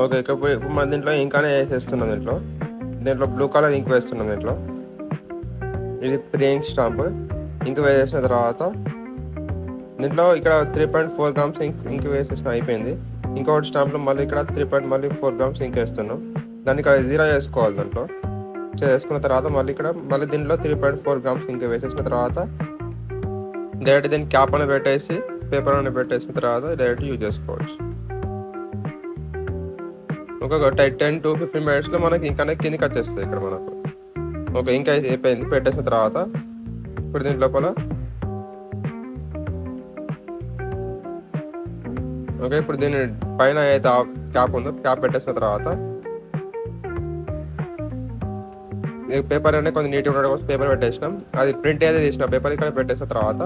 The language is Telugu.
ఓకే, ఇప్పుడు మన దీంట్లో ఇంకానే వేసేస్తున్నాం. దీంట్లో బ్లూ కలర్ ఇంక్ వేస్తున్నాం. ఇది ప్రీ ఇంక్ స్టాంప్. ఇంక్ వేసేసిన తర్వాత దీంట్లో ఇక్కడ 3.4 grams ఇంక్ వేసేసిన అయిపోయింది. ఇంకొకటి స్టాంప్లో మళ్ళీ ఇక్కడ 3.4 grams ఇంక్ వేస్తున్నాం. దాన్ని ఇక్కడ 0 చేసుకోవాలి. దాంట్లో చేసుకున్న తర్వాత మళ్ళీ దీంట్లో 3.4 grams ఇంక్ వేసేసిన తర్వాత డైరెక్ట్ దీన్ని క్యాప్ అని పెట్టేసి పేపర్ అని పెట్టేసిన తర్వాత డైరెక్ట్ యూజ్ చేసుకోవచ్చు. ఒక 10 to 15 minutesలో మనకి ఇంకా కిందికి వచ్చేస్తుంది ఇక్కడ మనకు. ఓకే, ఇంకా అయిపోయింది. పెట్టేసిన తర్వాత ఇప్పుడు దీని లోపల ఓకే, ఇప్పుడు దీని పైన అయితే క్యాప్ ఉందో క్యాప్ పెట్టేసిన తర్వాత పేపర్ అనేది కొంచెం నీట్గా ఉండడం కోసం పేపర్ పెట్టేసినాం. అది ప్రింట్ అయితే తీసిన పేపర్ ఇక్కడ పెట్టేసిన తర్వాత